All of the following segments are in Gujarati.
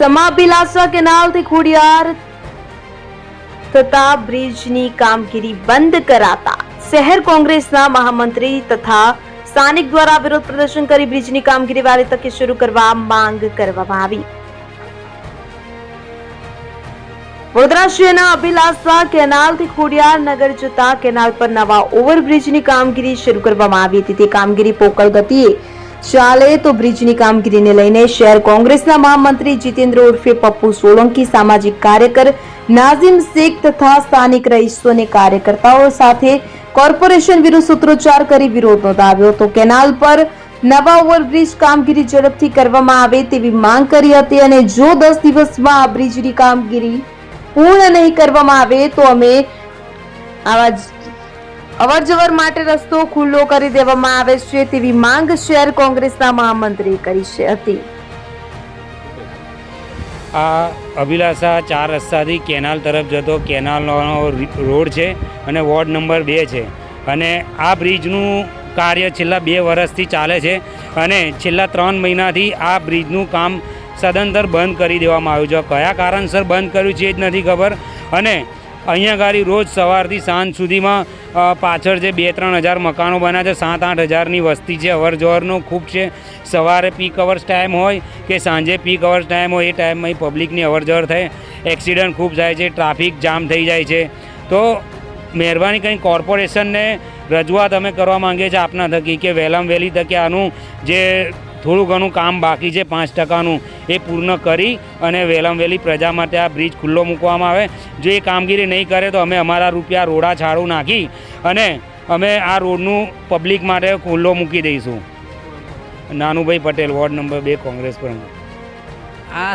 સમાબિલાસા કેનાલથી ખોડિયાર તથા બ્રિજની કામગીરી બંધ કરાતા શહેર કોંગ્રેસના મહામંત્રી તથા સ્થાનિક દ્વારા વિરોધ પ્રદર્શન કરી બ્રિજની કામગીરી વહેલી તકે શરૂ કરવા માંગ કરવામાં આવી। વડોદરા શહેરના અભિલાષા કેનાલથી ખોડિયાર નગર જતા કેનાલ પર નવા ઓવરબ્રિજની કામગીરી શરૂ કરવામાં આવી હતી। તે કામગીરી પોકળ ગતિએ ચાલે તો બ્રિજની કામગીરીને લઈને શહેર કોંગ્રેસના મહામંત્રી જીતેન્દ્ર ઉર્ફે પપ્પુ સોલંકી, સામાજિક કાર્યકર નાઝીમ શેખ તથા સ્થાનિક રહીશોને કાર્યકર્તાઓ સાથે કોર્પોરેશન વિરુદ્ધ સૂત્રોચ્ચાર કરી વિરોધ નોંધાવ્યો હતો। કેનાલ પર નવા ઓવરબ્રિજ કામગીરી ઝડપથી કરવામાં આવે તેવી માંગ કરી હતી અને જો 10 દિવસમાં આ બ્રિજની કામગીરી પૂર્ણ નહીં કરવામાં આવે તો અમે અવરજવર માટે રસ્તો ખુલ્લો કરી દેવામાં આવે છે તેવી માંગ શહેર કોંગ્રેસના મહામંત્રીએ કરી હતી। આ અભિલાષા 4 રસ્તાથી કેનાલ તરફ જતો કેનાલનો રોડ છે અને વોર્ડ નંબર 2 છે અને આ બ્રિજનું કાર્ય છેલ્લા 2 વર્ષથી ચાલે છે અને છેલ્લા 3 મહિનાથી આ બ્રિજનું કામ સદંતર બંધ કરી દેવામાં આવ્યું છે। કયા કારણસર બંધ કર્યું છે એ જ નથી ખબર અને અહીંયા ગાડી રોજ સવારથી સાંજ સુધીમાં પાછળ જે 2-3 હજાર મકાનો બન્યા છે, 7-8 હજારની વસ્તી છે, અવર જવરનો ખૂબ છે। સવારે પીક અવર્સ ટાઈમ હોય કે સાંજે પીક અવર્સ ટાઈમ હોય એ ટાઈમમાં પબ્લિકની અવર જવર થાય, એક્સિડન્ટ ખૂબ થાય છે, ટ્રાફિક જામ થઈ જાય છે। તો મહેરબાની કંઈ કોર્પોરેશનને રજૂઆત અમે કરવા માંગીએ છીએ આપના થકી કે વહેલામાં વહેલી તકે આનું જે થોડું ઘણું કામ બાકી છે 5%નું એ પૂર્ણ કરી અને વહેલામાં વહેલી પ્રજા માટે આ બ્રિજ ખુલ્લો મૂકવામાં આવે। જો એ કામગીરી નહીં કરે તો અમે અમારા રૂપિયા રોડા છાડું નાખી અને અમે આ રોડનું પબ્લિક માટે ખુલ્લો મૂકી દઈશું। નાનુભાઈ પટેલ, વોર્ડ નંબર 2, કોંગ્રેસ પ્રમુખ। આ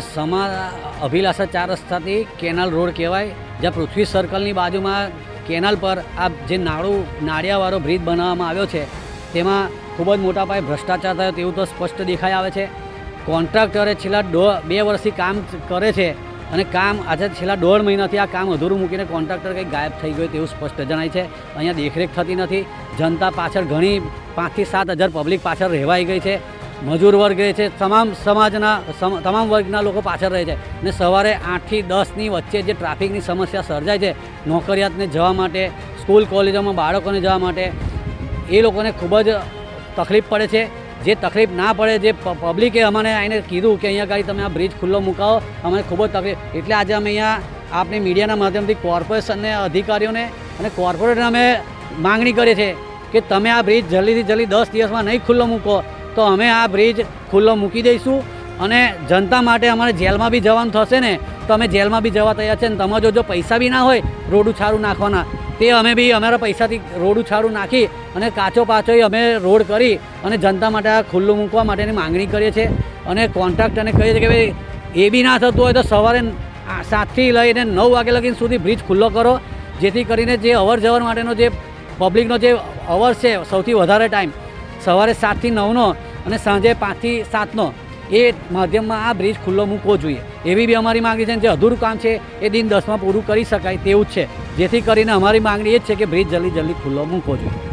અભિલાષા 4 રસ્તાથી કેનાલ રોડ કહેવાય, જ્યાં પૃથ્વી સર્કલની બાજુમાં કેનાલ પર આ જે નાળિયાવાળો બ્રિજ બનાવવામાં આવ્યો છે તેમાં ખૂબ જ મોટા પાયે ભ્રષ્ટાચાર થયો તેવું તો સ્પષ્ટ દેખાઈ આવે છે। કોન્ટ્રાક્ટરે છેલ્લા 2 વર્ષથી કામ કરે છે અને કામ આજે છેલ્લા 1.5 મહિનાથી આ કામ અધૂરું મૂકીને કોન્ટ્રાક્ટર કંઈક ગાયબ થઈ ગયો તેવું સ્પષ્ટ જણાય છે। અહીંયા દેખરેખ થતી નથી, જનતા પાછળ ઘણી 5 થી 7 હજાર પબ્લિક પાછળ રહેવાઈ ગઈ છે, મજૂર વર્ગ રહે છે, તમામ સમાજના તમામ વર્ગના લોકો પાછળ રહે છે અને સવારે 8 થી 10ની વચ્ચે જે ટ્રાફિકની સમસ્યા સર્જાય છે નોકરિયાતને જવા માટે, સ્કૂલ કોલેજોમાં બાળકોને જવા માટે, એ લોકોને ખૂબ જ તકલીફ પડે છે। જે તકલીફ ના પડે, જે પબ્લિકે અમને આવીને કીધું કે અહીંયા ગાડી તમે આ બ્રિજ ખુલ્લો મુકાવો, અમને ખૂબ જ તકલીફ, એટલે આજે અમે અહીંયા આપની મીડિયાના માધ્યમથી કોર્પોરેશનને અધિકારીઓને અને કોર્પોરેટરને અમે માંગણી કરીએ છીએ કે તમે આ બ્રિજ જલ્દીથી જલ્દી 10 દિવસમાં નહીં ખુલ્લો મૂકો તો અમે આ બ્રિજ ખુલ્લો મૂકી દઈશું અને જનતા માટે અમારે જેલમાં બી જવાનું થશે ને તો અમે જેલમાં બી જવા તૈયાર છે। અને તમારો જો પૈસા બી ના હોય રોડ ઉછાળું નાખવાના તે અમે બી અમારા પૈસાથી રોડ ઉછાળું નાખી અને કાચો પાછો અમે રોડ કરી અને જનતા માટે આ ખુલ્લું મૂકવા માટેની માંગણી કરીએ છીએ। અને કોન્ટ્રાક્ટરને કહીએ છીએ કે ભાઈ એ બી ના થતું હોય તો સવારે 7થી લઈને 9 વાગ્યા લગીને સુધી બ્રિજ ખુલ્લો કરો, જેથી કરીને જે અવર જવર માટેનો જે પબ્લિકનો જે અવર છે સૌથી વધારે ટાઈમ સવારે 7 થી 9નો અને સાંજે 5 થી 7નો એ માધ્યમમાં આ બ્રિજ ખુલ્લો મૂકવો જોઈએ એવી બી અમારી માંગણી છે। જે અધૂરું કામ છે એ દિન 10માં પૂરું કરી શકાય તેવું જ છે, જેથી કરીને અમારી માંગણી એ જ છે કે બ્રિજ જલ્દી ખુલ્લો મૂકવો જોઈએ।